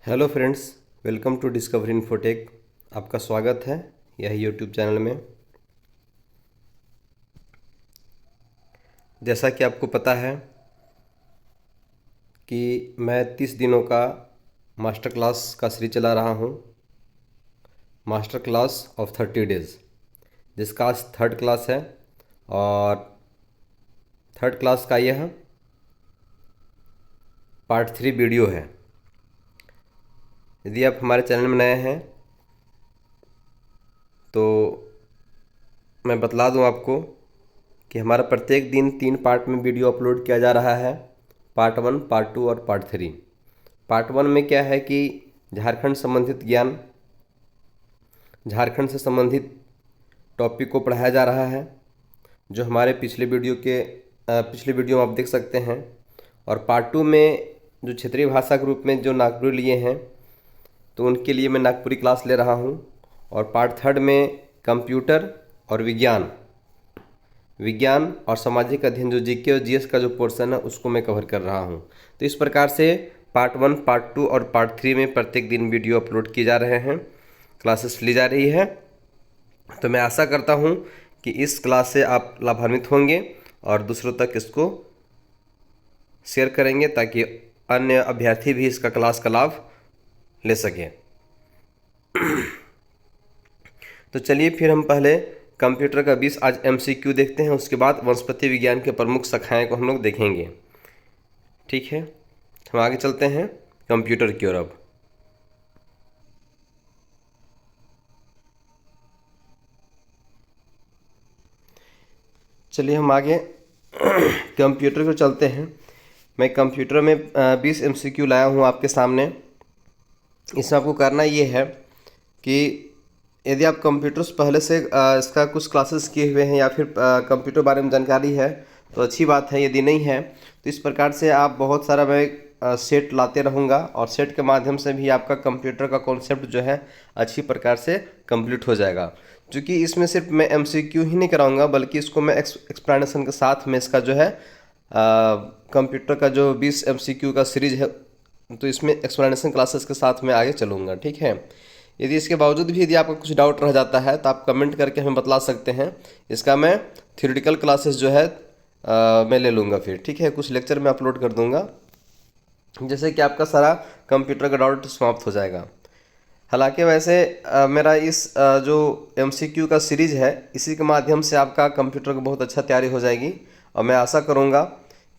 Hello friends, welcome to Discovery Infotech. आपका स्वागत है यह यूट्यूब चैनल में। जैसा कि आपको पता है कि मैं 30 दिनों का मास्टर क्लास का सीरीज चला रहा हूँ, मास्टर क्लास ऑफ 30 डेज़, जिसका आज थर्ड क्लास है। और थर्ड क्लास का यह पार्ट 3 वीडियो है। यदि आप हमारे चैनल में नए हैं तो मैं बतला दूं आपको कि हमारा प्रत्येक दिन 3 पार्ट में वीडियो अपलोड किया जा रहा है। पार्ट 1, पार्ट 2 और पार्ट 3। पार्ट 1 में क्या है कि झारखंड संबंधित ज्ञान, झारखंड से संबंधित टॉपिक को पढ़ाया जा रहा है, जो हमारे पिछले वीडियो में आप देख सकते हैं। और पार्ट 2 में जो क्षेत्रीय भाषा के रूप में जो नागपुरी लिए हैं तो उनके लिए मैं नागपुरी क्लास ले रहा हूँ। और पार्ट 3 में कंप्यूटर और विज्ञान और सामाजिक अध्ययन, जो जीके और जीएस का जो पोर्शन है, उसको मैं कवर कर रहा हूँ। तो इस प्रकार से पार्ट 1, पार्ट 2 और पार्ट 3 में प्रत्येक दिन वीडियो अपलोड किए जा रहे हैं, क्लासेस ली जा रही है। तो मैं आशा करता हूँ कि इस क्लास से आप लाभान्वित होंगे और दूसरों तक इसको शेयर करेंगे ताकि अन्य अभ्यर्थी भी इसका क्लास का लाभ ले सकें। तो चलिए फिर हम पहले कंप्यूटर का 20 आज एमसीक्यू देखते हैं, उसके बाद वनस्पति विज्ञान के प्रमुख शाखाएं को हम लोग देखेंगे। ठीक है, हम आगे चलते हैं कंप्यूटर की ओर। अब चलिए हम आगे कंप्यूटर को चलते हैं। मैं कंप्यूटर में 20 एमसीक्यू लाया हूँ आपके सामने। इसमें आपको करना ये है कि यदि आप कंप्यूटर से पहले से इसका कुछ क्लासेस किए हुए हैं या फिर कंप्यूटर बारे में जानकारी है तो अच्छी बात है। यदि नहीं है तो इस प्रकार से आप बहुत सारा मैं सेट लाते रहूँगा और सेट के माध्यम से भी आपका कंप्यूटर का कॉन्सेप्ट जो है अच्छी प्रकार से कंप्लीट हो जाएगा। क्योंकि इसमें सिर्फ मैं एमसीक्यू ही नहीं कराऊंगा, बल्कि इसको मैं एक्सप्लेनेशन के साथ में इसका जो है कंप्यूटर का जो 20 एमसीक्यू का सीरीज है, तो इसमें एक्सप्लेनेशन क्लासेस के साथ में आगे चलूँगा। ठीक है, यदि इसके बावजूद भी यदि आपका कुछ डाउट रह जाता है तो आप कमेंट करके हमें बतला सकते हैं। इसका मैं थ्योरेटिकल क्लासेस जो है मैं ले लूँगा फिर। ठीक है, कुछ लेक्चर में अपलोड कर दूँगा, जैसे कि आपका सारा कंप्यूटर का डाउट समाप्त हो जाएगा। हालांकि वैसे मेरा इस जो एमसीक्यू का सीरीज़ है, इसी के माध्यम से आपका कंप्यूटर को बहुत अच्छा तैयारी हो जाएगी। और मैं आशा करूँगा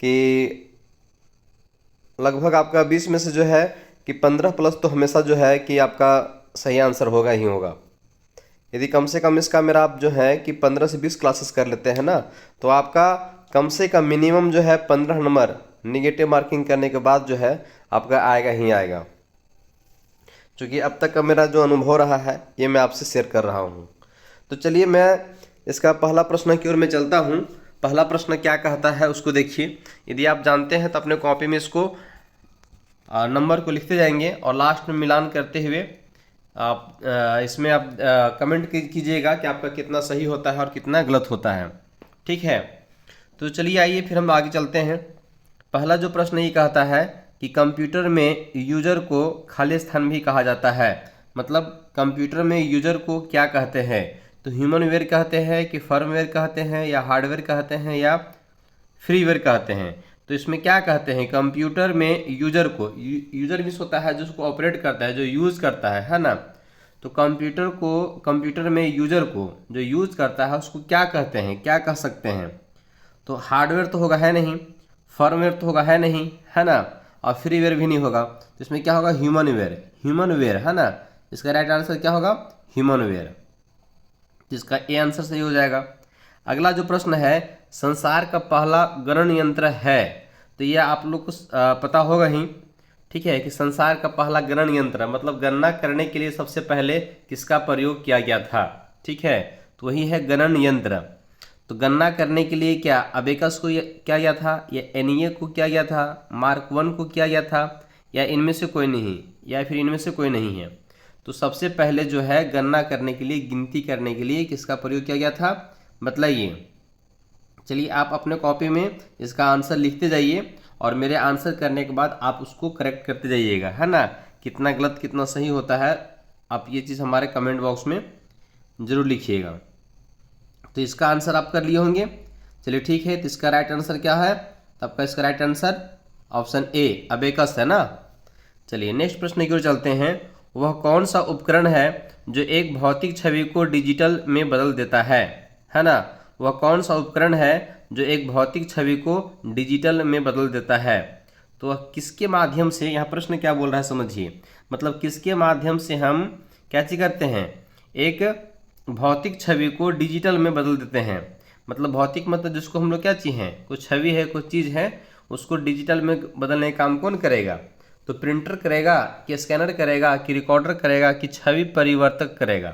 कि लगभग आपका 20 में से जो है कि 15 प्लस तो हमेशा जो है कि आपका सही आंसर होगा ही होगा। यदि कम से कम इसका मेरा आप जो है कि 15 से 20 क्लासेस कर लेते हैं ना, तो आपका कम से कम मिनिमम जो है 15 नंबर निगेटिव मार्किंग करने के बाद जो है आपका आएगा ही आएगा। क्योंकि अब तक का मेरा जो अनुभव रहा है ये मैं आपसे शेयर कर रहा हूँ। तो चलिए मैं इसका पहला प्रश्न की ओर मैं चलता हूँ। पहला प्रश्न क्या कहता है उसको देखिए। यदि आप जानते हैं तो अपने कॉपी में इसको नंबर को लिखते जाएंगे और लास्ट में मिलान करते हुए आप इसमें आप कमेंट कीजिएगा कि आपका कितना सही होता है और कितना गलत होता है। ठीक है, तो चलिए आइए फिर हम आगे चलते हैं। पहला जो प्रश्न ये कहता है कि कंप्यूटर में यूजर को खाली स्थान भी कहा जाता है। मतलब कंप्यूटर में यूजर को क्या कहते हैं, तो ह्यूमनवेयर कहते हैं कि फर्मवेयर कहते हैं या हार्डवेयर कहते हैं या फ्रीवेयर कहते हैं। तो इसमें क्या कहते हैं, कंप्यूटर में यूजर को, यूजर मीन्स होता है जो उसको ऑपरेट करता है, जो यूज़ करता है ना। तो कंप्यूटर में यूजर को जो यूज़ करता है उसको क्या कहते हैं, क्या कह सकते हैं। तो हार्डवेयर तो होगा है नहीं, फर्मवेयर तो होगा है नहीं, है ना, और फ्रीवेयर भी नहीं होगा। तो इसमें क्या होगा, ह्यूमनवेयर है ना। इसका राइट आंसर क्या होगा, ह्यूमनवेयर, जिसका ए आंसर सही हो जाएगा। अगला जो प्रश्न है, संसार का पहला गणन यंत्र है। तो ये आप लोग को पता होगा ही। ठीक है, कि संसार का पहला गणन यंत्र मतलब गणना करने के लिए सबसे पहले किसका प्रयोग किया गया था। ठीक है, तो वही है गणन यंत्र। तो गणना करने के लिए क्या अबेकस को किया गया था, या एनईए को किया गया था, मार्क 1 को किया गया था, या इनमें से कोई नहीं, या फिर इनमें से कोई नहीं है। तो सबसे पहले जो है गणना करने के लिए, गिनती करने के लिए किसका प्रयोग किया गया था, बतलाइए। चलिए आप अपने कॉपी में इसका आंसर लिखते जाइए और मेरे आंसर करने के बाद आप उसको करेक्ट करते जाइएगा, है ना, कितना गलत कितना सही होता है आप ये चीज़ हमारे कमेंट बॉक्स में ज़रूर लिखिएगा। तो इसका आंसर आप कर लिए होंगे। चलिए ठीक है, तो इसका राइट आंसर क्या है? तो आपका इसका right answer option A abacus है ना। चलिए नेक्स्ट प्रश्न की ओर चलते हैं। वह कौन सा उपकरण है जो एक भौतिक छवि को डिजिटल में बदल देता है ना। वह कौन सा उपकरण है जो एक भौतिक छवि को डिजिटल में बदल देता है? तो वह किसके माध्यम से, यहाँ प्रश्न क्या बोल रहा है समझिए, मतलब किसके माध्यम से हम क्या चीज करते हैं, एक भौतिक छवि को डिजिटल में बदल देते हैं। मतलब भौतिक मतलब जिसको हम लोग क्या चीज हैं, कुछ छवि है कुछ चीज़ है, उसको डिजिटल में बदलने का काम कौन करेगा? तो प्रिंटर करेगा कि स्कैनर करेगा कि रिकॉर्डर करेगा कि छवि परिवर्तक करेगा?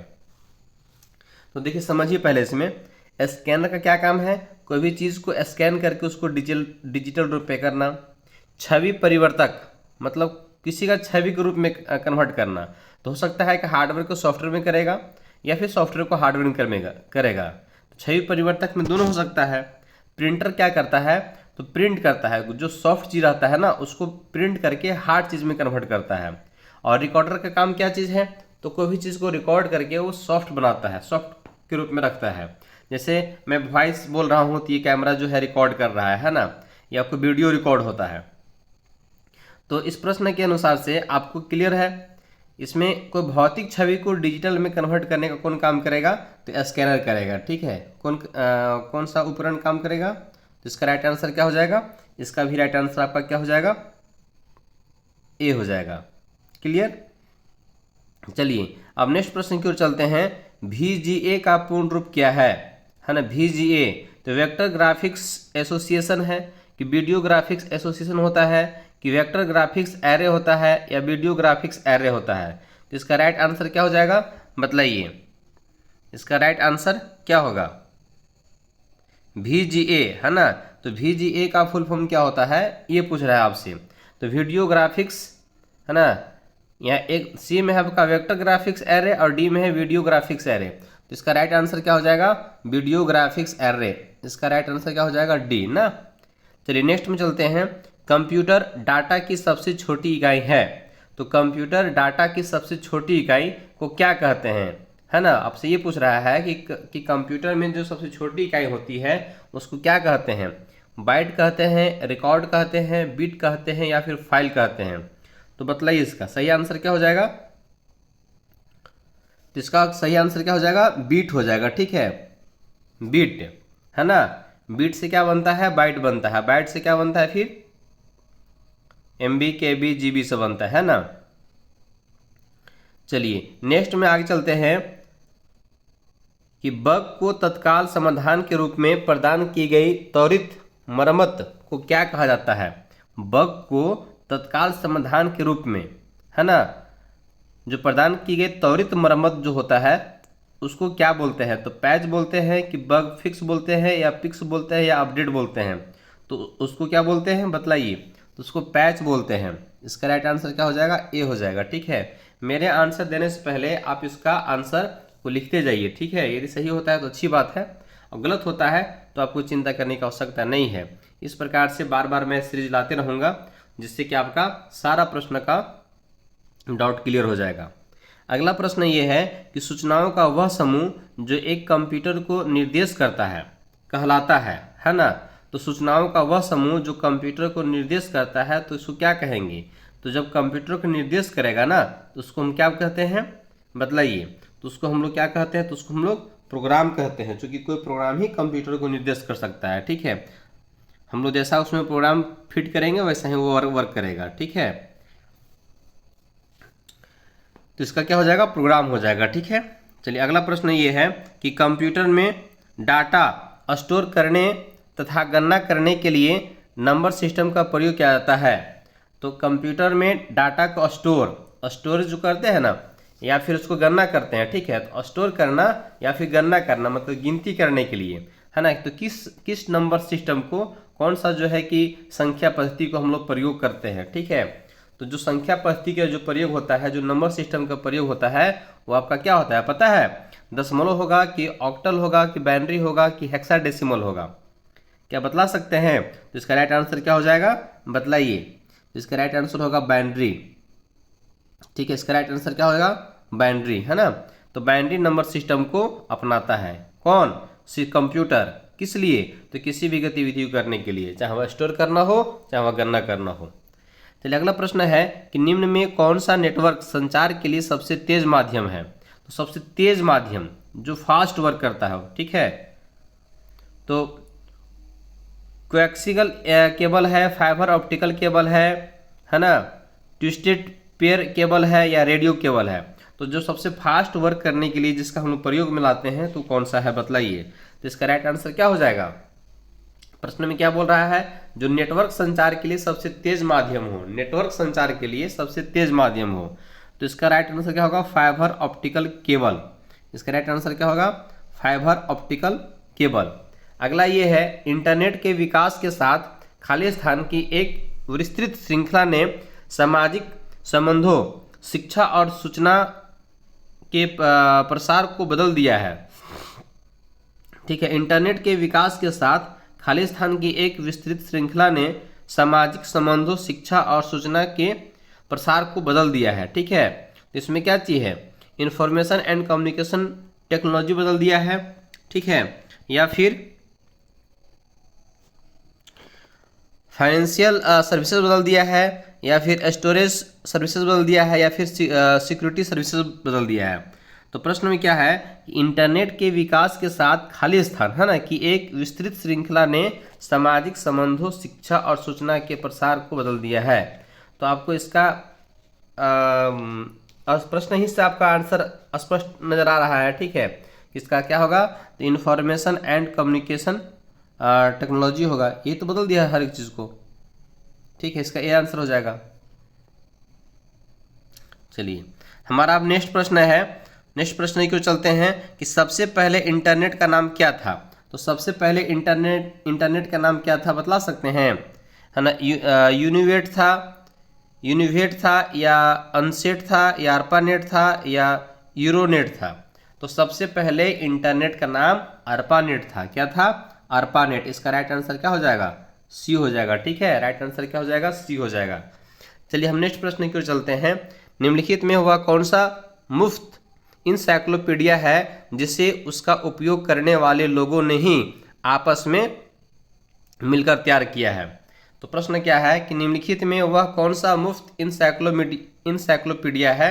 तो देखिए समझिए पहले इसमें, स्कैनर का क्या काम है? कोई भी चीज़ को स्कैन करके उसको डिजिटल रूप में करना। छवि परिवर्तक मतलब किसी का छवि के रूप में कन्वर्ट करना। तो हो सकता है कि हार्डवेयर को सॉफ्टवेयर में करेगा या फिर सॉफ्टवेयर को हार्डवेयर में करेगा। तो छवि परिवर्तक में दोनों हो सकता है। प्रिंटर क्या करता है? तो प्रिंट करता है, जो सॉफ्ट चीज़ रहता है ना उसको प्रिंट करके हार्ड चीज़ में कन्वर्ट करता है। और रिकॉर्डर का काम क्या चीज़ है? तो कोई भी चीज़ को रिकॉर्ड करके वो सॉफ्ट बनाता है, सॉफ्ट के रूप में रखता है। जैसे मैं वॉइस बोल रहा हूँ तो ये कैमरा जो है रिकॉर्ड कर रहा है ना, या कोई वीडियो रिकॉर्ड होता है। तो इस प्रश्न के अनुसार से आपको क्लियर है, इसमें कोई भौतिक छवि को डिजिटल में कन्वर्ट करने का कौन काम करेगा? तो स्कैनर करेगा। ठीक है, कौन सा उपकरण काम करेगा? तो इसका राइट आंसर क्या हो जाएगा? इसका भी राइट आंसर आपका क्या हो जाएगा? ए हो जाएगा। क्लियर। चलिए अब नेक्स्ट प्रश्न की ओर चलते हैं। VGA का पूर्ण रूप क्या है ना? VGA तो वेक्टर ग्राफिक्स एसोसिएशन है कि वीडियो ग्राफिक्स एसोसिएशन होता है कि वेक्टर ग्राफिक्स एरे होता है या वीडियो ग्राफिक्स एरे होता है? तो इसका राइट आंसर क्या हो जाएगा बताइए? इसका राइट आंसर क्या होगा? VGA है ना। तो VGA का फुल फॉर्म क्या होता है ये पूछ रहा है आपसे। तो वीडियो ग्राफिक्स है ना, यहाँ एक सी में है आपका वेक्टर ग्राफिक्स एरे और डी में है वीडियो ग्राफिक्स एरे। तो इसका राइट आंसर क्या हो जाएगा? Video graphics array. इसका राइट आंसर क्या हो जाएगा? डी ना। चलिए नेक्स्ट में चलते हैं। कंप्यूटर डाटा की सबसे छोटी इकाई है। तो कंप्यूटर डाटा की सबसे छोटी इकाई को क्या कहते हैं है ना। आपसे ये पूछ रहा है कि कंप्यूटर में जो सबसे छोटी इकाई होती है उसको क्या कहते हैं? बाइट कहते हैं, रिकॉर्ड कहते हैं, बिट कहते हैं या फिर फाइल कहते हैं? तो बतलाइए इसका सही आंसर क्या हो जाएगा? तो इसका सही आंसर क्या हो जाएगा? बीट हो जाएगा। ठीक है, बीट है ना। बीट से क्या बनता है? बाइट बनता है। बाइट से क्या बनता है? फिर MB KB GB से बनता है ना। चलिए नेक्स्ट में आगे चलते हैं कि बग को तत्काल समाधान के रूप में प्रदान की गई त्वरित मरम्मत को क्या कहा जाता है? बग को तत्काल समाधान के रूप में है ना जो प्रदान की गई त्वरित मरम्मत जो होता है उसको क्या बोलते हैं? तो पैच बोलते हैं कि बग फिक्स बोलते हैं या पिक्स बोलते हैं या अपडेट बोलते हैं? तो उसको क्या बोलते हैं बताइए? तो उसको पैच बोलते हैं। इसका राइट आंसर क्या हो जाएगा? ए हो जाएगा। ठीक है, मेरे आंसर देने से पहले आप इसका आंसर को लिखते जाइए। ठीक है, यदि सही होता है तो अच्छी बात है और गलत होता है तो आपको चिंता करने की आवश्यकता नहीं है। इस प्रकार से बार बार मैं सीरीज लाते रहूँगा जिससे कि आपका सारा प्रश्न का डाउट क्लियर हो जाएगा। अगला प्रश्न ये है कि सूचनाओं का वह समूह जो एक कंप्यूटर को निर्देश करता है कहलाता है ना। तो सूचनाओं का वह समूह जो कंप्यूटर को निर्देश करता है तो इसको क्या कहेंगे? तो जब कंप्यूटर को निर्देश करेगा ना तो उसको हम क्या कहते हैं बतलाइए? तो उसको हम लोग क्या कहते हैं? तो उसको हम लोग प्रोग्राम कहते हैं, क्योंकि कोई प्रोग्राम ही कंप्यूटर को निर्देश कर सकता है। ठीक है, हम लोग जैसा उसमें प्रोग्राम फिट करेंगे वैसा ही वो वर्क करेगा। ठीक है, तो इसका क्या हो जाएगा? प्रोग्राम हो जाएगा। ठीक है, चलिए अगला प्रश्न ये है कि कंप्यूटर में डाटा स्टोर करने तथा गणना करने के लिए नंबर सिस्टम का प्रयोग किया जाता है। तो कंप्यूटर में डाटा को स्टोरेज जो करते हैं ना या फिर उसको गणना करते हैं। ठीक है, तो स्टोर करना या फिर गणना करना मतलब गिनती करने के लिए है ना। तो किस नंबर सिस्टम को कौन सा जो है कि संख्या पद्धति को हम लोग प्रयोग करते हैं? ठीक है, तो जो संख्या पद्धति का जो प्रयोग होता है, जो नंबर सिस्टम का प्रयोग होता है वो आपका क्या होता है पता है? दशमलव होगा कि ऑक्टल होगा कि बाइनरी होगा कि हेक्साडेसिमल होगा? क्या बतला सकते हैं? तो इसका राइट आंसर क्या हो जाएगा बतलाइए? तो इसका राइट आंसर होगा बाइनरी। ठीक है, इसका राइट आंसर क्या होगा? बाइनरी, है ना। तो बाइनरी नंबर सिस्टम को अपनाता है कौन? कंप्यूटर। किस लिए? तो किसी भी गतिविधि को करने के लिए, चाहे वह स्टोर करना हो चाहे वह गणना करना हो। चलिए अगला प्रश्न है कि निम्न में कौन सा नेटवर्क संचार के लिए सबसे तेज माध्यम है? तो सबसे तेज माध्यम जो फास्ट वर्क करता है, ठीक है, तो कोएक्सियल केबल है, फाइबर ऑप्टिकल केबल है ना, ट्विस्टेड पेयर केबल है या रेडियो केबल है? तो जो सबसे फास्ट वर्क करने के लिए जिसका हम लोग प्रयोग में लाते हैं तो कौन सा है बतलाइए। तो इसका राइट आंसर क्या हो जाएगा? प्रश्न में क्या बोल रहा है? जो नेटवर्क संचार के लिए सबसे तेज माध्यम हो, नेटवर्क संचार के लिए सबसे तेज माध्यम हो, तो इसका राइट आंसर क्या होगा? Fibre optical cable. इसका राइट आंसर क्या होगा? Fibre optical cable. अगला ये है, इंटरनेट के विकास के साथ खाली स्थान की एक विस्तृत श्रृंखला ने सामाजिक संबंधों, शिक्षा और सूचना के प्रसार को बदल दिया है। ठीक है, इंटरनेट के विकास के साथ खाली स्थान की एक विस्तृत श्रृंखला ने सामाजिक संबंधों, शिक्षा और सूचना के प्रसार को बदल दिया है। ठीक है, तो इसमें क्या चीज़ है? इंफॉर्मेशन एंड कम्युनिकेशन टेक्नोलॉजी बदल दिया है, ठीक है, या फिर फाइनेंशियल सर्विसेज बदल दिया है, या फिर स्टोरेज सर्विसेज बदल दिया है, या फिर सिक्योरिटी सर्विसेज बदल दिया है। तो प्रश्न में क्या है कि इंटरनेट के विकास के साथ खाली स्थान, है ना, कि एक विस्तृत श्रृंखला ने सामाजिक संबंधों, शिक्षा और सूचना के प्रसार को बदल दिया है। तो आपको इसका प्रश्न ही से आपका आंसर स्पष्ट नजर आ रहा है। ठीक है, इसका क्या होगा? तो इंफॉर्मेशन एंड कम्युनिकेशन टेक्नोलॉजी होगा। ये तो बदल दिया है हर एक चीज़ को। ठीक है, इसका ये आंसर हो जाएगा। चलिए हमारा अब नेक्स्ट प्रश्न है, नेक्स्ट प्रश्न की ओर चलते हैं कि सबसे पहले इंटरनेट का नाम क्या था? तो सबसे पहले इंटरनेट का नाम क्या था बतला सकते हैं, है ना? यूनिवेट था या अनसेट था या अर्पानेट था या यूरोनेट था? तो सबसे पहले इंटरनेट का नाम अर्पानेट था। क्या था? अर्पानेट। इसका राइट आंसर क्या हो जाएगा? सी हो जाएगा। ठीक है, राइट आंसर क्या हो जाएगा? सी हो जाएगा। चलिए हम नेक्स्ट प्रश्न की ओर चलते हैं। निम्नलिखित में हुआ कौन सा मुफ्त इंसाइक्लोपीडिया है जिसे उसका उपयोग करने वाले लोगों ने ही आपस में मिलकर तैयार किया है? तो प्रश्न क्या है कि निम्नलिखित में वह कौन सा मुफ्त इंसाइक्लोपीडिया है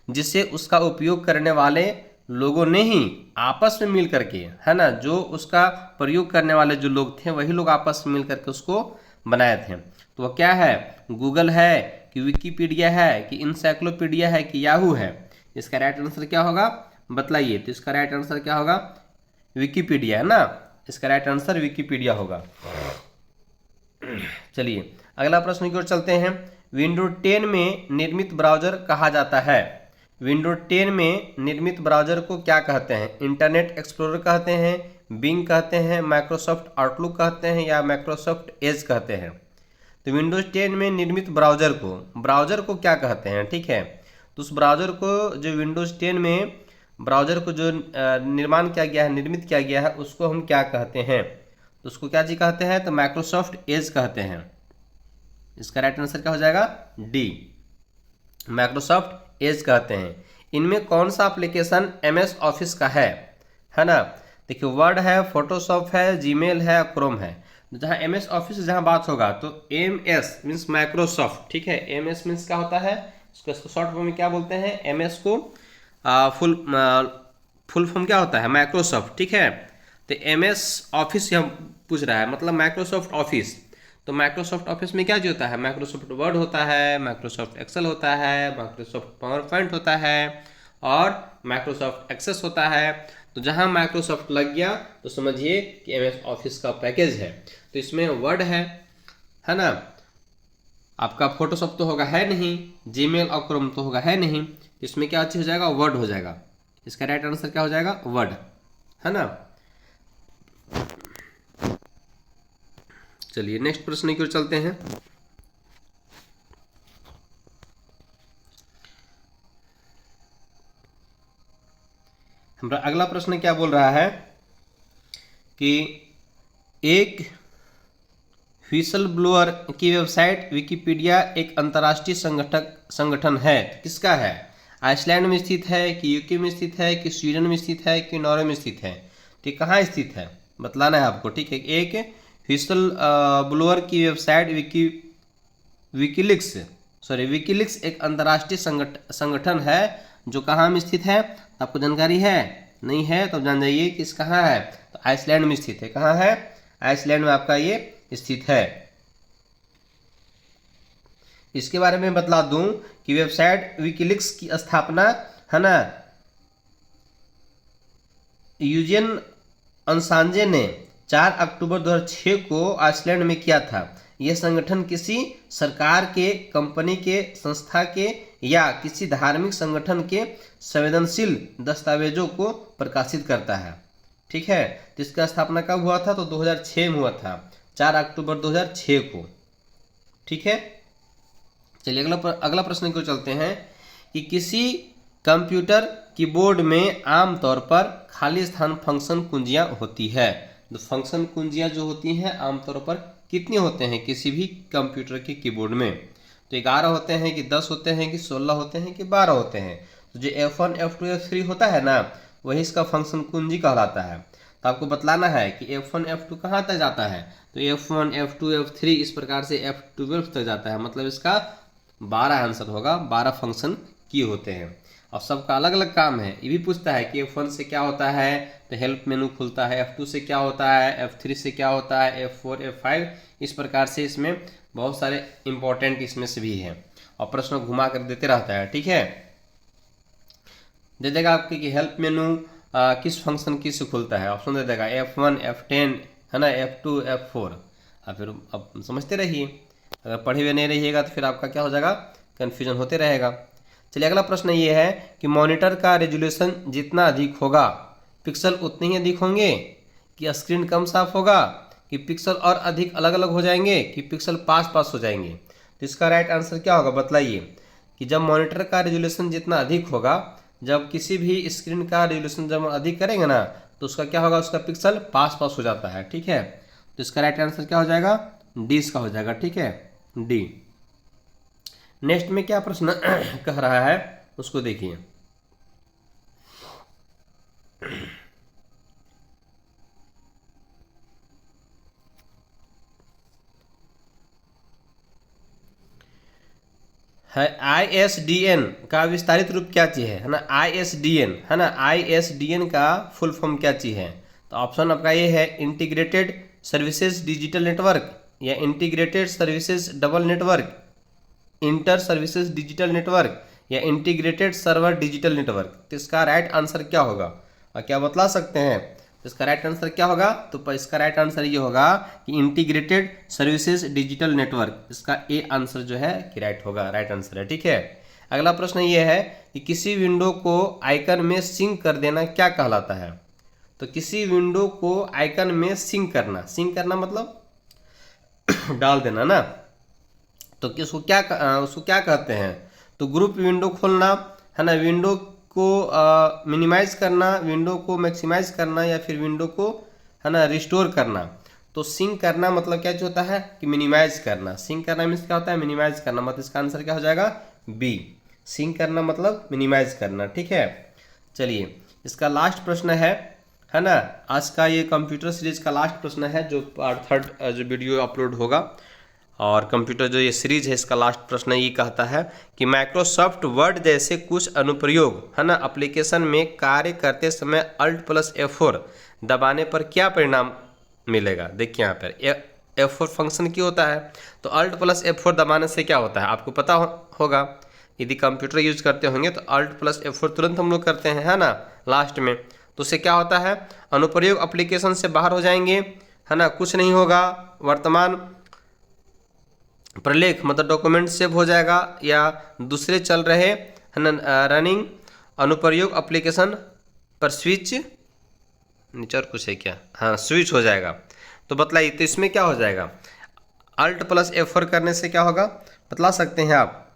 जिसे उसका उपयोग करने वाले लोगों ने ही आपस में मिल करके, है ना, जो उसका प्रयोग करने वाले जो लोग थे वही लोग आपस में मिल करके उसको बनाए थे। तो वह क्या है? गूगल है कि विकीपीडिया है कि इंसाइक्लोपीडिया है कि याहू है? इसका राइट आंसर क्या होगा बतलाइए। तो इसका राइट आंसर क्या होगा? विकीपीडिया, है ना। इसका राइट आंसर विकीपीडिया होगा। चलिए अगला प्रश्न की ओर चलते हैं। विंडो 10 में निर्मित ब्राउजर कहा जाता है? विंडो 10 में निर्मित ब्राउजर को क्या कहते हैं? इंटरनेट एक्सप्लोरर कहते हैं, बिंग कहते हैं, माइक्रोसॉफ्ट आउटलुक कहते हैं या माइक्रोसॉफ्ट एज कहते हैं? तो विंडोज 10 में निर्मित ब्राउजर को क्या कहते हैं? ठीक है, तो उस ब्राउजर को, जो विंडोज 10 में ब्राउजर को जो निर्माण किया गया है, निर्मित किया गया है, उसको हम क्या कहते हैं? तो उसको क्या जी कहते हैं? तो माइक्रोसॉफ्ट एज कहते हैं। इसका राइट आंसर क्या हो जाएगा? डी, माइक्रोसॉफ्ट एज कहते हैं। इनमें कौन सा एप्लीकेशन MS ऑफिस का है ना? देखिए वर्ड है, फोटोशॉप है, जीमेल है, क्रोम है। जहाँ MS ऑफिस जहाँ बात होगा तो MS मीन्स माइक्रोसॉफ्ट। ठीक है, MS मीन्स क्या होता है? इसको शॉर्ट फॉर्म में क्या बोलते हैं? MS को फुल फॉर्म क्या होता है? माइक्रोसॉफ्ट। ठीक है, तो MS ऑफिस हम पूछ रहा है, मतलब माइक्रोसॉफ्ट ऑफिस। तो माइक्रोसॉफ्ट ऑफिस में क्या जो होता है? माइक्रोसॉफ्ट वर्ड होता है, माइक्रोसॉफ्ट एक्सेल होता है, माइक्रोसॉफ्ट पावर पॉइंट होता है और माइक्रोसॉफ्ट एक्सेस होता है। तो जहाँ माइक्रोसॉफ्ट लग गया तो समझिए कि MS ऑफिस का पैकेज है। तो इसमें वर्ड है ना, आपका फोटोशॉप तो होगा है नहीं, जीमेल और क्रोम तो होगा है नहीं, इसमें क्या अच्छी हो जाएगा? वर्ड हो जाएगा। इसका राइट आंसर क्या हो जाएगा? वर्ड, है ना। चलिए नेक्स्ट प्रश्न की ओर चलते हैं। हमारा अगला प्रश्न क्या बोल रहा है कि एक व्हिसल ब्लोअर की वेबसाइट विकिपीडिया एक अंतर्राष्ट्रीय संगठन है, तो किसका है? आइसलैंड में स्थित है कि यूके में स्थित है कि स्वीडन में स्थित है कि नॉर्वे में स्थित है? तो कहाँ स्थित है बतलाना है आपको, ठीक है। एक व्हिसल ब्लोअर की वेबसाइट विकीलिक्स एक अंतर्राष्ट्रीय संगठन है जो कहाँ में स्थित है? आपको जानकारी है? नहीं है तो जान जाइए कि इस कहाँ है, तो आइसलैंड में स्थित है। कहाँ है? आइसलैंड में आपका ये स्थित है। इसके बारे में बतला दूं कि वेबसाइट विकीलिक्स की स्थापना है ना यूजियन असांजे ने 4 अक्टूबर 2006 को आइसलैंड में किया था। यह संगठन किसी सरकार के, कंपनी के, संस्था के या किसी धार्मिक संगठन के संवेदनशील दस्तावेजों को प्रकाशित करता है, ठीक है। तो इसका स्थापना कब हुआ था? तो 2006 में हुआ था, 4 अक्टूबर 2006 को, ठीक है। चलिए अगला प्रश्न को चलते हैं कि किसी कंप्यूटर कीबोर्ड में आमतौर पर खाली स्थान फंक्शन कुंजियां होती है। तो फंक्शन कुंजियां जो होती हैं आमतौर पर कितने होते हैं किसी भी कंप्यूटर के कीबोर्ड में? तो 11 होते हैं कि 10 होते हैं कि 16 होते हैं कि 12 होते हैं? तो जो F1 F2 F3 होता है ना, वही इसका फंक्शन कुंजी कहलाता है। तो आपको बतलाना है कि F1 F2 कहाँ तक जाता है? तो F1 F2 F3 इस प्रकार से F12 तक जाता है, मतलब इसका 12 आंसर होगा। 12 फंक्शन की होते हैं और सबका अलग अलग काम है। ये भी पूछता है कि F1 से क्या होता है, तो हेल्प मेनू खुलता है। F2 से क्या होता है, F3 से क्या होता है, F4 F5 इस प्रकार से इसमें बहुत सारे इंपॉर्टेंट इसमें से भी हैं और प्रश्न घुमा कर देते रहता है, ठीक है। दे देगा आपके कि हेल्प मेनू किस फंक्शन की से खुलता है, ऑप्शन दे देगा F1 F10 है ना, F2 F4। और फिर अब समझते रहिए, अगर पढ़े हुए नहीं रहिएगा तो फिर आपका क्या हो जाएगा, कन्फ्यूजन होते रहेगा। चलिए अगला प्रश्न ये है कि मॉनिटर का रेजोल्यूशन जितना अधिक होगा पिक्सल उतने ही अधिक होंगे, कि स्क्रीन कम साफ होगा, कि पिक्सल और अधिक अलग अलग हो जाएंगे, कि पिक्सल पास पास हो जाएंगे? तो इसका राइट आंसर क्या होगा बतलाइए। कि जब मॉनिटर का रेजोल्यूशन जितना अधिक होगा, जब किसी भी स्क्रीन का रेजोल्यूशन जब अधिक करेंगे ना, तो उसका क्या होगा, उसका पिक्सल पास पास हो जाता है, ठीक है। तो इसका राइट आंसर क्या हो जाएगा, डी इसका हो जाएगा, ठीक है, डी। नेक्स्ट में क्या प्रश्न कह रहा है उसको देखिए। है ISDN का विस्तारित रूप क्या चीज़ है ना, ISDN है ना, ISDN का फुल फॉर्म क्या चीज़ है? तो ऑप्शन आपका ये है इंटीग्रेटेड सर्विसेज डिजिटल नेटवर्क, या integrated services double network, inter services digital network, या इंटीग्रेटेड सर्वर डिजिटल नेटवर्क। तो इसका राइट आंसर क्या होगा और क्या बतला सकते हैं? तो इसका राइट आंसर क्या होगा, तो इसका राइट आंसर ये होगा कि इंटीग्रेटेड सर्विसेज डिजिटल नेटवर्क। इसका ए आंसर जो है कि राइट होगा, राइट आंसर है, ठीक है। अगला प्रश्न ये है कि किसी विंडो को आइकन में सिंक कर देना क्या कहलाता है? तो किसी विंडो को आइकन में सिंक करना मतलब डाल देना ना, तो उसको क्या कहते हैं? तो ग्रुप विंडो खोलना है ना, विंडो को मिनिमाइज करना, विंडो को मैक्सिमाइज करना, या फिर विंडो को है ना रिस्टोर करना। तो सिंक करना मतलब क्या होता है कि मिनिमाइज करना। सिंक करना मीन्स क्या होता है, मिनिमाइज करना। मतलब इसका आंसर क्या हो जाएगा, बी। सिंक करना मतलब मिनिमाइज करना, ठीक है। चलिए इसका लास्ट प्रश्न है ना, आज का ये कंप्यूटर सीरीज का लास्ट प्रश्न है, जो पार्ट 3 जो वीडियो अपलोड होगा। और कंप्यूटर जो ये सीरीज है इसका लास्ट प्रश्न ये कहता है कि माइक्रोसॉफ्ट वर्ड जैसे कुछ अनुप्रयोग है ना एप्लीकेशन में कार्य करते समय Alt+F4 दबाने पर क्या परिणाम मिलेगा? देखिए यहाँ पर F4 फंक्शन क्यों होता है, तो Alt+F4 दबाने से क्या होता है आपको पता होगा। यदि कंप्यूटर यूज करते होंगे तो Alt+F4 तुरंत हम लोग करते हैं है ना लास्ट में। तो उससे क्या होता है, अनुप्रयोग एप्लीकेशन से बाहर हो जाएंगे है ना, कुछ नहीं होगा, वर्तमान प्रलेख मतलब डॉक्यूमेंट सेव हो जाएगा, या दूसरे चल रहे है ना रनिंग अनुप्रयोग एप्लीकेशन पर स्विच नीचे और कुछ है क्या, हाँ स्विच हो जाएगा। तो बतलाइए तो इसमें क्या हो जाएगा, Alt+F4 करने से क्या होगा बतला सकते हैं आप?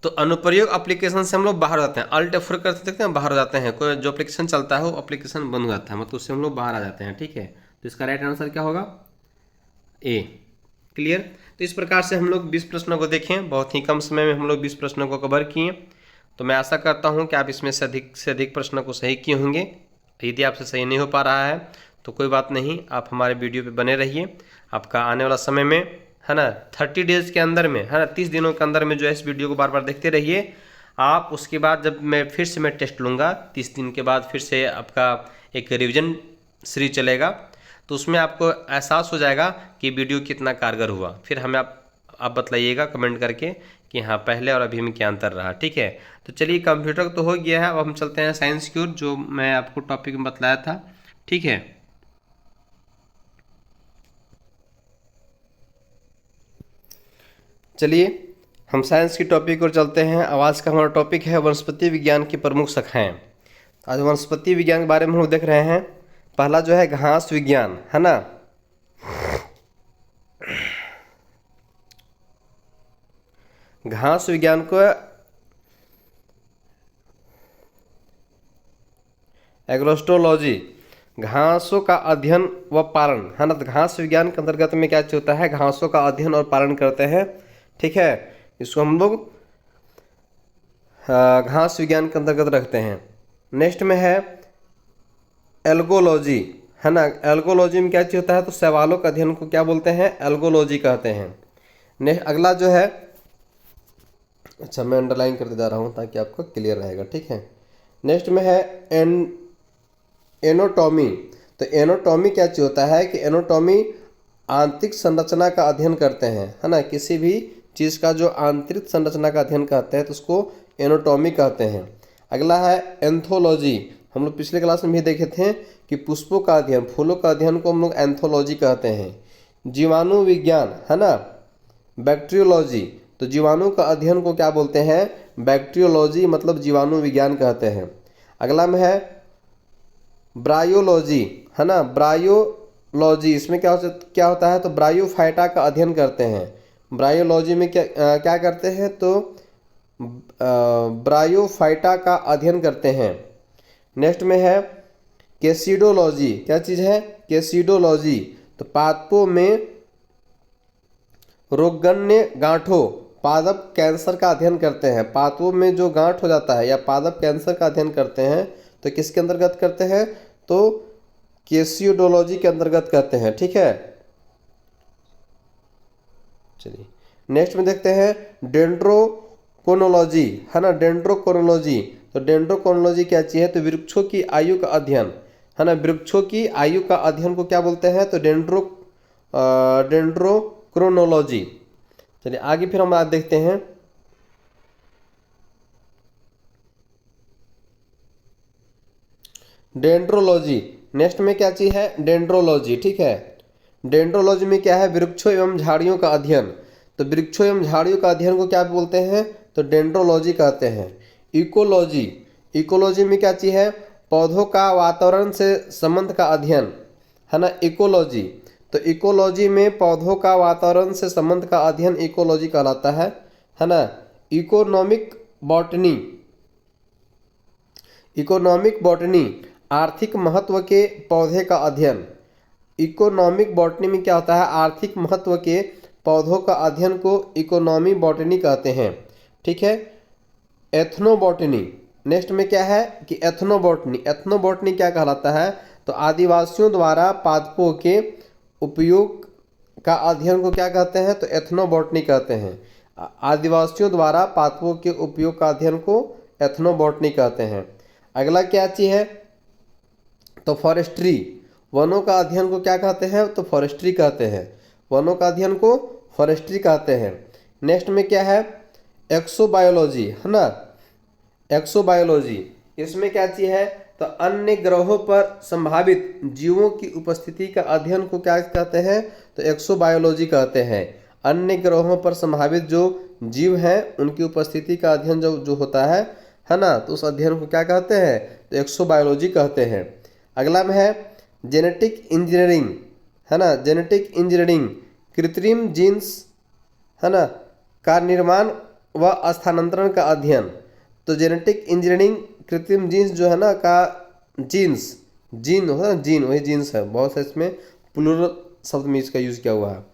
तो अनुप्रयोग एप्लीकेशन से हम लोग बाहर हो जाते हैं, अल्ट F4 कर सकते हैं, बाहर हो जाते हैं, कोई जो एप्लीकेशन चलता है वो एप्लीकेशन बंद हो जाता है, मतलब उससे हम लोग बाहर आ जाते हैं। ठीक है, तो इसका राइट आंसर क्या होगा? ए। क्लियर? तो इस प्रकार से हम लोग 20 प्रश्नों को देखें, बहुत ही कम समय में हम लोग 20 प्रश्नों को कवर किए। तो मैं आशा करता हूं कि आप इसमें से अधिक प्रश्नों को सही किए होंगे। यदि आपसे सही नहीं हो पा रहा है तो कोई बात नहीं, आप हमारे वीडियो पे बने रहिए। आपका आने वाला समय में, है ना, 30 डेज़ के अंदर में, है ना, 30 दिनों के अंदर में जो है इस वीडियो को बार बार देखते रहिए आप। उसके बाद जब मैं फिर से टेस्ट लूँगा 30 दिन के बाद, फिर से आपका एक रिविज़न सीरीज चलेगा, तो उसमें आपको एहसास हो जाएगा कि वीडियो कितना कारगर हुआ। फिर हमें आप बतलाइएगा कमेंट करके कि हाँ पहले और अभी में क्या अंतर रहा। ठीक है, तो चलिए कंप्यूटर तो हो गया है, अब हम चलते हैं साइंस की ओर, जो मैं आपको टॉपिक में बतलाया था। ठीक है, चलिए हम साइंस की टॉपिक और चलते हैं। आवाज़ का हमारा टॉपिक है वनस्पति विज्ञान की प्रमुख शाखाएं। आज वनस्पति विज्ञान के बारे में हम लोग देख रहे हैं। पहला जो है घास विज्ञान, है ना। घास विज्ञान को एग्रोस्टोलॉजी, घासों का अध्ययन व पालन, है ना। तो घास विज्ञान के अंतर्गत में क्या होता है? घासों का अध्ययन और पालन करते हैं। ठीक है, इसको हम लोग घास विज्ञान के अंतर्गत रखते हैं। नेक्स्ट में है एल्गोलॉजी, है ना। एल्गोलॉजी में क्या चीज होता है? तो सवालों का अध्ययन को क्या बोलते हैं? एल्गोलॉजी कहते हैं। नेक्स्ट अगला जो है, अच्छा मैं अंडरलाइन करते जा रहा हूँ ताकि आपको क्लियर रहेगा। ठीक है, नेक्स्ट में है एनोटॉमी। तो एनोटॉमी क्या चीज होता है कि एनोटॉमी आंतरिक संरचना का अध्ययन करते हैं, है ना। किसी भी चीज़ का जो आंतरिक संरचना का अध्ययन करते हैं तो उसको एनोटॉमी कहते हैं। अगला है एंथोलॉजी। हम लोग पिछले क्लास में भी देखे थे कि पुष्पों का अध्ययन, फूलों का अध्ययन को हम लोग एंथोलॉजी कहते हैं। जीवाणु विज्ञान, है ना, बैक्टीरियोलॉजी। तो जीवाणु का अध्ययन को क्या बोलते हैं? बैक्टीरियोलॉजी, मतलब जीवाणु विज्ञान कहते हैं। अगला में है ब्रायोलॉजी, है ना। ब्रायोलॉजी इसमें क्या होता है? तो ब्रायोफाइटा का अध्ययन करते हैं। ब्रायोलॉजी में क्या करते हैं? तो ब्रायोफाइटा का अध्ययन करते हैं। नेक्स्ट में है केसिडोलॉजी। क्या चीज़ है? केसिडोलॉजी। तो पादपों में रोगजन्य गांठों, पादप कैंसर का अध्ययन करते हैं। पादपों में जो गांठ हो जाता है या पादप कैंसर का अध्ययन करते हैं, तो किसके अंतर्गत करते हैं? तो केसिडोलॉजी के अंतर्गत करते हैं। ठीक है, चलिए नेक्स्ट में देखते हैं डेंड्रोकोनोलॉजी, है ना। डेंड्रोकोनोलॉजी, तो डेंड्रोकोनोलॉजी क्या चीज़ है? तो वृक्षों की आयु का अध्ययन, है ना। वृक्षों की आयु का अध्ययन को क्या बोलते हैं? तो डेंड्रोक्रोनोलॉजी। चलिए आगे फिर हम आज देखते हैं डेंड्रोलॉजी। नेक्स्ट में क्या चीज़ है? डेंड्रोलॉजी। ठीक है, डेंड्रोलॉजी में क्या है? वृक्षों एवं झाड़ियों का अध्ययन। तो वृक्षों एवं झाड़ियों का अध्ययन को क्या बोलते हैं? तो डेंड्रोलॉजी कहते हैं। इकोलॉजी, इकोलॉजी में क्या चीज़ है? पौधों का वातावरण से संबंध का अध्ययन, है ना, इकोलॉजी। तो इकोलॉजी में पौधों का वातावरण से संबंध का अध्ययन इकोलॉजी कहलाता है ना। इकोनॉमिक बॉटनी, इकोनॉमिक बॉटनी आर्थिक महत्व के पौधे का अध्ययन। इकोनॉमिक बॉटनी में क्या होता है? आर्थिक महत्व के पौधों का अध्ययन को इकोनॉमी बॉटनी कहते हैं। ठीक है, एथनोबॉटनी। नेक्स्ट में क्या है कि एथनोबॉटनी, एथनोबॉटनी क्या कहलाता है? तो आदिवासियों द्वारा पादपों के उपयोग का अध्ययन को क्या कहते हैं? तो एथनोबॉटनी कहते हैं। आदिवासियों द्वारा पादपों के उपयोग का अध्ययन को एथनोबॉटनी कहते हैं। अगला क्या चीज़ है? तो फॉरेस्ट्री, वनों का अध्ययन को क्या कहते हैं? तो फॉरेस्ट्री कहते हैं। वनों का अध्ययन को फॉरेस्ट्री कहते हैं। नेक्स्ट में क्या है? एक्सोबायोलॉजी, है ना। एक्सोबायोलॉजी, इसमें क्या चीज़ है? तो अन्य ग्रहों पर संभावित जीवों की उपस्थिति का अध्ययन को क्या कहते हैं? तो एक्सोबायोलॉजी कहते हैं। अन्य ग्रहों पर संभावित जो जीव हैं उनकी उपस्थिति का अध्ययन जो होता है ना, तो उस अध्ययन को क्या कहते हैं? तो एक्सोबायोलॉजी कहते हैं। अगला में है जेनेटिक इंजीनियरिंग, है ना। जेनेटिक इंजीनियरिंग कृत्रिम जीन्स, है ना, का निर्माण व स्थानांतरण का अध्ययन। तो जेनेटिक इंजीनियरिंग कृत्रिम जीन्स जो है ना का जीन होता है ना, जीन वही जीन्स है, बहुत से इसमें प्लूरल शब्द में इसका यूज किया हुआ है।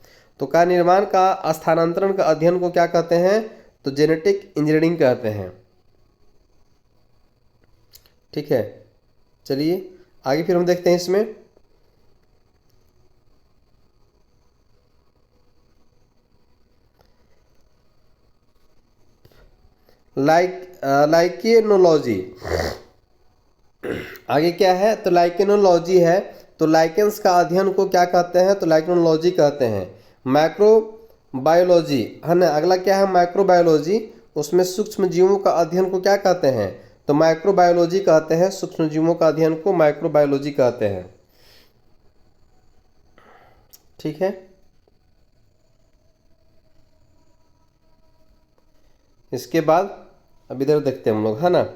तो का निर्माण का स्थानांतरण का अध्ययन को क्या कहते हैं? तो जेनेटिक इंजीनियरिंग कहते हैं। ठीक है, चलिए आगे फिर हम देखते हैं इसमें। लाइकेनोलॉजी आगे क्या है? तो लाइकेनोलॉजी है। तो लाइकेंस का अध्ययन को क्या कहते हैं? तो लाइकेनोलॉजी कहते हैं। माइक्रोबायोलॉजी है ना, अगला क्या है? माइक्रोबायोलॉजी, उसमें सूक्ष्म जीवों का अध्ययन को क्या कहते हैं? तो माइक्रोबायोलॉजी कहते हैं। सूक्ष्म जीवों का अध्ययन को माइक्रोबायोलॉजी कहते हैं। ठीक है, इसके बाद अब इधर देखते हैं हम लोग, है ना।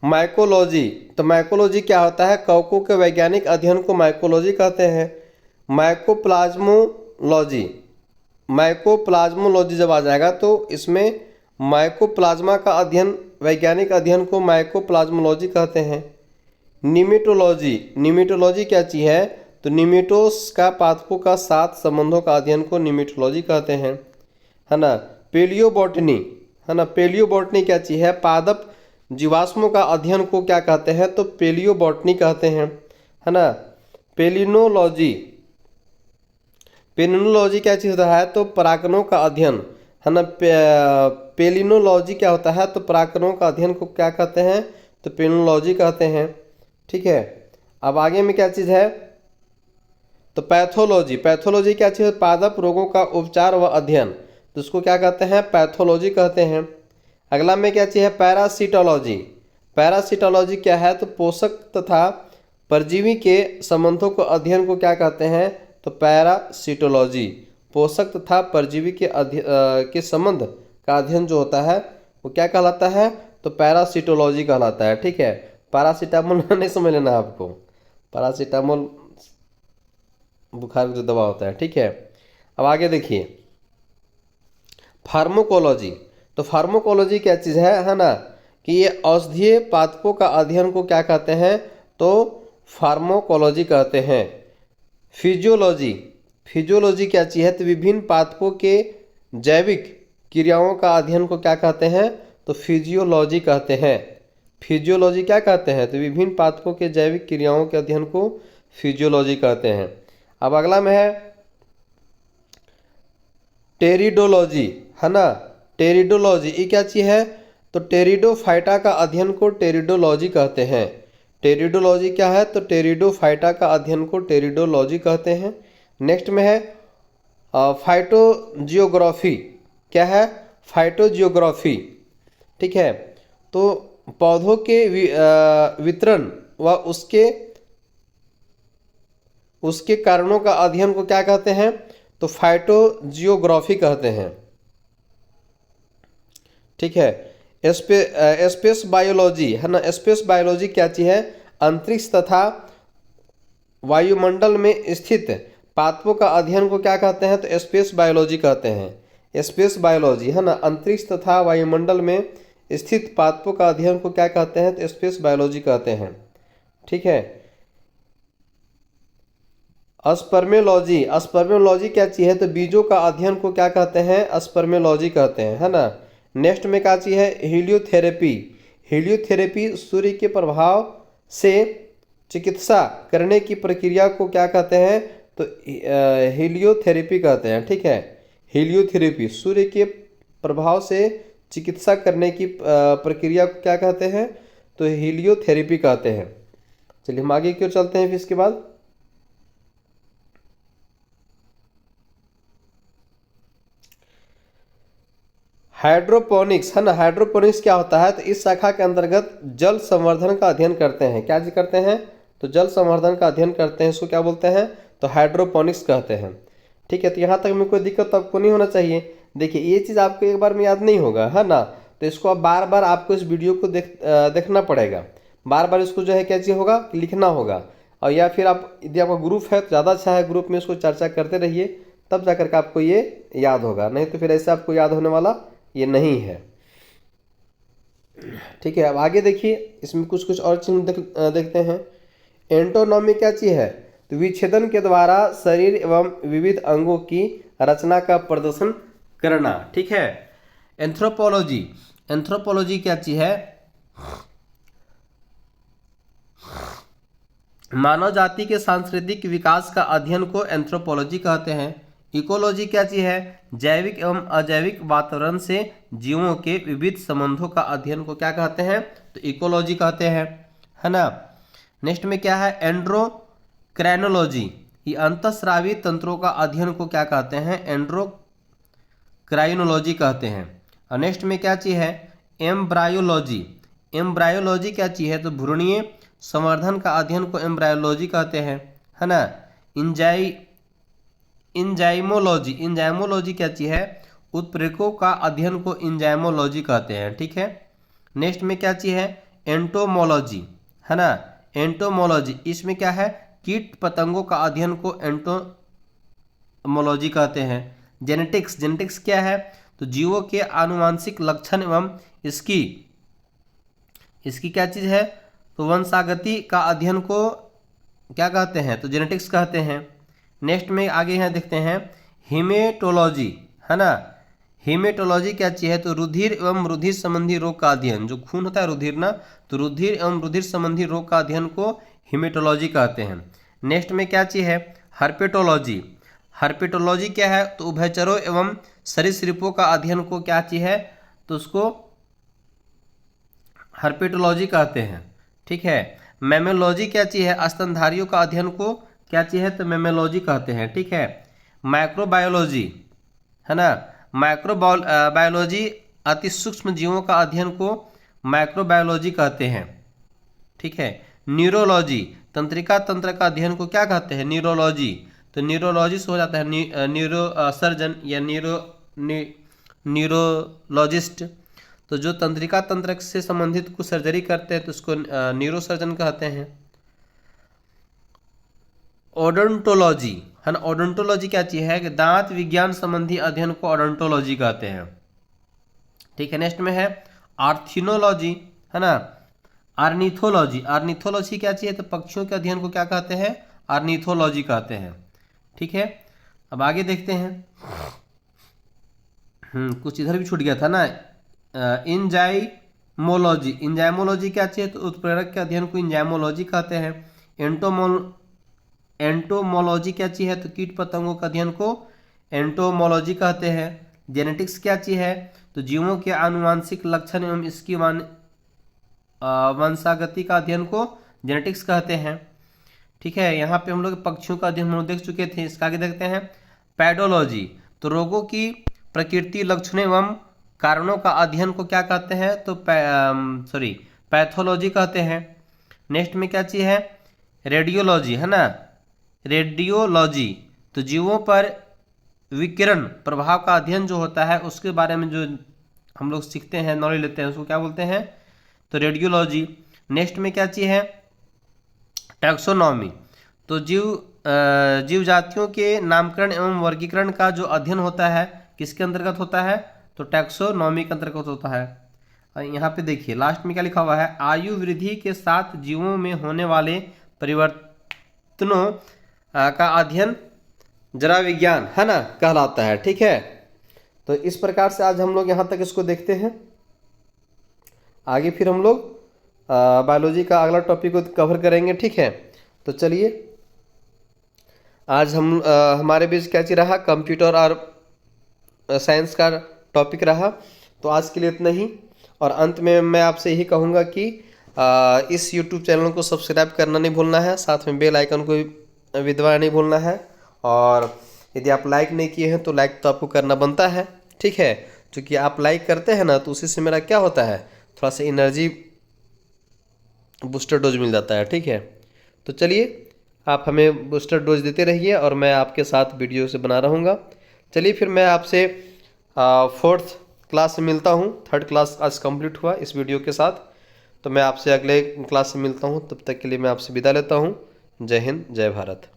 माइकोलॉजी, तो माइकोलॉजी क्या होता है? कवकों के वैज्ञानिक अध्ययन को माइकोलॉजी कहते हैं। माइकोप्लाज्मोलॉजी जब आ जाएगा तो इसमें माइकोप्लाज्मा का अध्ययन, वैज्ञानिक अध्ययन को माइकोप्लाज्मोलॉजी कहते हैं। निमेटोलॉजी क्या चीज़ है? तो निमेटोस का पादपों का साथ संबंधों का अध्ययन को निमेटोलॉजी कहते हैं, है ना। पेलियोबॉटनी, है ना, पेलियोबॉटनी क्या चीज़ है? पादप जीवाश्मों का अध्ययन को क्या कहते हैं? तो पेलियोबॉटनी कहते हैं, है ना। पेलिनोलॉजी क्या चीज़ होता है? तो परागणों का अध्ययन, है ना। पेलिनोलॉजी क्या होता है? तो परागणों का अध्ययन को क्या कहते हैं? तो पेलिनोलॉजी कहते हैं। ठीक है, अब आगे में क्या चीज़ है? तो पैथोलॉजी क्या चीज़ है? पादप रोगों का उपचार व अध्ययन, तो उसको क्या कहते हैं? पैथोलॉजी कहते हैं। अगला में क्या चीज़ है? पैरासिटोलॉजी क्या है? तो पोषक तथा परजीवी के संबंधों को अध्ययन को क्या कहते हैं? तो पैरासिटोलॉजी। पोषक तथा परजीवी के संबंध का अध्ययन जो होता है वो क्या कहलाता है? तो पैरासिटोलॉजी कहलाता है। ठीक है, पैरासीटामोल नहीं समझ लेना आपको, पैरासीटामोल बुखार की जो दवा होता है। ठीक है, अब आगे देखिए फार्माकोलॉजी। तो फार्माकोलॉजी क्या चीज़ है ना, कि ये औषधीय पादपों का अध्ययन को क्या कहते हैं? तो फार्माकोलॉजी कहते हैं। फिजियोलॉजी क्या चीज़ है? तो विभिन्न पादपों के जैविक क्रियाओं का अध्ययन को क्या कहते हैं? तो फिजियोलॉजी कहते हैं। फिजियोलॉजी क्या कहते हैं? तो विभिन्न पादपों के जैविक क्रियाओं के अध्ययन को फिजियोलॉजी कहते हैं। अब अगला में है टेरिडोलॉजी, है ना। टेरिडोलॉजी ये क्या चीज़ है? तो टेरिडोफाइटा का अध्ययन को टेरिडोलॉजी कहते हैं। टेरिडोलॉजी क्या है? तो टेरिडोफाइटा का अध्ययन को टेरिडोलॉजी कहते हैं। नेक्स्ट में है फाइटोजियोग्राफी। क्या है? फाइटोजियोग्राफी। ठीक है, तो पौधों के वितरण व उसके कारणों का अध्ययन को क्या कहते हैं? तो फाइटोजियोग्राफी कहते हैं। ठीक है, स्पेस बायोलॉजी, है ना। स्पेस बायोलॉजी क्या चीज़ है? अंतरिक्ष तथा वायुमंडल में स्थित पादपों का अध्ययन को क्या कहते हैं? तो स्पेस बायोलॉजी कहते हैं। स्पेस बायोलॉजी, है ना। अंतरिक्ष तथा वायुमंडल में स्थित पादपों का अध्ययन को क्या कहते हैं? तो स्पेस बायोलॉजी कहते हैं। ठीक है, स्पर्मेलॉजी क्या चीज़ है? तो बीजों का अध्ययन को क्या कहते हैं? स्पर्मेलॉजी कहते हैं, है ना। नेक्स्ट में क्या चीज़ है? हीलियोथेरेपी सूर्य के प्रभाव से चिकित्सा करने की प्रक्रिया को क्या कहते हैं? तो हीलियोथेरेपी कहते हैं। ठीक है, हीलियोथेरेपी सूर्य के प्रभाव से चिकित्सा करने की प्रक्रिया को क्या कहते हैं? तो हीलियोथेरेपी कहते हैं। चलिए हम आगे की ओर चलते हैं फिर इसके बाद। हाइड्रोपोनिक्स, है ना। हाइड्रोपोनिक्स क्या होता है? तो इस शाखा के अंतर्गत जल संवर्धन का अध्ययन करते हैं। क्या करते हैं? तो जल संवर्धन का अध्ययन करते हैं। इसको क्या बोलते हैं? तो हाइड्रोपोनिक्स कहते हैं। ठीक है, तो यहाँ तक में कोई दिक्कत तो आपको नहीं होना चाहिए। देखिए ये चीज़ आपको एक बार में याद नहीं होगा, है ना। तो इसको आप बार बार आपको इस वीडियो को देखना पड़ेगा, बार बार इसको जो है क्या चीज़ होगा? लिखना होगा। और या फिर आप यदि आपका ग्रुप है तो ज़्यादा अच्छा है, ग्रुप में इसको चर्चा करते रहिए, तब जा करके आपको ये याद होगा। नहीं तो फिर ऐसे आपको याद होने वाला ये नहीं है। ठीक है, अब आगे देखिए, इसमें कुछ कुछ और चीज देखते हैं। एंटोनॉमी क्या चीज है? तो विच्छेदन के द्वारा शरीर एवं विविध अंगों की रचना का प्रदर्शन करना। ठीक है। एंथ्रोपोलॉजी, एंथ्रोपोलॉजी क्या चीज है? मानव जाति के सांस्कृतिक विकास का अध्ययन को एंथ्रोपोलॉजी कहते हैं। इकोलॉजी क्या चीज है? जैविक एवं अजैविक वातावरण से जीवों के विविध संबंधों का अध्ययन को क्या कहते हैं? तो इकोलॉजी कहते हैं, है ना। नेक्स्ट में क्या है? एंड्रोक्राइनोलॉजी, ये अंतःस्रावी तंत्रों का अध्ययन को क्या कहते हैं? एंड्रोक्राइनोलॉजी कहते हैं। और नेक्स्ट में क्या चीज है? एम्ब्रायोलॉजी, एम्ब्रायोलॉजी क्या चीज है? तो भ्रूणीय संवर्धन का अध्ययन को एम्ब्रायोलॉजी कहते हैं, है ना। इंजाइमोलॉजी, इंजाइमोलॉजी क्या चीज है? उत्प्रेरकों का अध्ययन को इंजाइमोलॉजी कहते हैं। ठीक है। नेक्स्ट में क्या चीज है? एंटोमोलॉजी, है ना। एंटोमोलॉजी, इसमें क्या है? कीट पतंगों का अध्ययन को एंटोमोलॉजी कहते हैं। जेनेटिक्स, जेनेटिक्स क्या है? तो जीवों के आनुवांशिक लक्षण एवं इसकी क्या चीज है? तो वंशागति का अध्ययन को क्या कहते हैं? तो जेनेटिक्स कहते हैं। नेक्स्ट में आगे यहाँ देखते हैं हीमेटोलॉजी, है ना। हीमेटोलॉजी क्या चीज है? तो रुधिर एवं रुधिर संबंधी रोग का अध्ययन, जो खून होता है रुधिर ना, तो रुधिर एवं रुधिर संबंधी रोग का अध्ययन को हीमेटोलॉजी कहते हैं। नेक्स्ट में क्या चीज है? हर्पेटोलॉजी, हर्पेटोलॉजी क्या है? तो उभयचरों एवं सरीसृपों का अध्ययन को क्या चीज है? तो उसको हर्पेटोलॉजी कहते हैं। ठीक है। मैमोलॉजी क्या चीज है? स्तनधारियों का अध्ययन को क्या चीज है? तो मैमोलॉजी कहते हैं। ठीक है। माइक्रोबायोलॉजी, है ना। माइक्रोबायोलॉजी अति सूक्ष्म जीवों का अध्ययन को माइक्रोबायोलॉजी कहते हैं। ठीक है। न्यूरोलॉजी, तंत्रिका तंत्र का अध्ययन को क्या कहते हैं? न्यूरोलॉजी। तो न्यूरोलॉजिस्ट हो जाता है न्यूरो सर्जन या न्यूरोलॉजिस्ट। तो जो तंत्रिका तंत्र से संबंधित कुछ सर्जरी करते हैं तो उसको न्यूरो सर्जन कहते हैं। ओडोंटोलॉजी, है ना। ओडोंटोलॉजी क्या चीज है? कि दांत विज्ञान संबंधी अध्ययन को ओडोंटोलॉजी कहते हैं। ठीक है। नेक्स्ट में है आर्थिनोलॉजी, है ना। आर्निथोलॉजी, आर्निथोलॉजी क्या चीज है? तो पक्षियों के अध्ययन को क्या कहते हैं? आर्निथोलॉजी कहते हैं। ठीक है। अब आगे देखते हैं। कुछ इधर भी छूट गया था ना। इंजाइमोलॉजी, इंजाइमोलॉजी क्या चीज है? तो उत्प्रेरक के अध्ययन को इंजाइमोलॉजी कहते हैं। एंटोमोलॉजी क्या चीज है? तो कीट पतंगों का अध्ययन को एंटोमोलॉजी कहते हैं। जेनेटिक्स क्या चीज है? तो जीवों के आनुवांशिक लक्षण एवं इसकी वंशागति का अध्ययन को जेनेटिक्स कहते हैं। ठीक है। यहाँ पे हम लोग पक्षियों का अध्ययन हम लोग देख चुके थे। इसका आगे देखते हैं पैडोलॉजी, तो रोगों की प्रकृति, लक्षण एवं कारणों का अध्ययन को क्या कहते हैं? तो पैथोलॉजी कहते हैं। नेक्स्ट में क्या चीज है? रेडियोलॉजी, है ना। रेडियोलॉजी, तो जीवों पर विकिरण प्रभाव का अध्ययन जो होता है उसके बारे में जो हम लोग सीखते हैं, नॉलेज लेते हैं, उसको क्या बोलते हैं? तो रेडियोलॉजी। नेक्स्ट में क्या चीज है? टैक्सोनॉमी, तो जीव जातियों के नामकरण एवं वर्गीकरण का जो अध्ययन होता है किसके अंतर्गत होता है? तो टैक्सोनॉमी के अंतर्गत होता है। यहाँ पे देखिए लास्ट में क्या लिखा हुआ है? आयु वृद्धि के साथ जीवों में होने वाले परिवर्तनों का अध्ययन जरा विज्ञान, है ना, कहलाता है। ठीक है। तो इस प्रकार से आज हम लोग यहाँ तक इसको देखते हैं। आगे फिर हम लोग बायोलॉजी का अगला टॉपिक को कवर करेंगे। ठीक है। तो चलिए, आज हमारे बीच क्या चीज रहा? कंप्यूटर और साइंस का टॉपिक रहा। तो आज के लिए इतना ही, और अंत में मैं आपसे यही कहूँगा कि इस YouTube चैनल को सब्सक्राइब करना नहीं भूलना है, साथ में बेल आइकन को भी दबाना नहीं भूलना है। और यदि आप लाइक नहीं किए हैं तो लाइक तो आपको करना बनता है। ठीक है। क्योंकि आप लाइक करते हैं ना, तो उसी से मेरा क्या होता है? थोड़ा सा एनर्जी बूस्टर डोज मिल जाता है। ठीक है। तो चलिए, आप हमें बूस्टर डोज देते रहिए और मैं आपके साथ वीडियो से बना रहूँगा। चलिए, फिर मैं आपसे 4th क्लास से मिलता हूँ। 3rd क्लास आज कंप्लीट हुआ इस वीडियो के साथ। तो मैं आपसे अगले क्लास से मिलता हूँ। तब तक के लिए मैं आपसे विदा लेता हूँ। जय हिंद, जय भारत।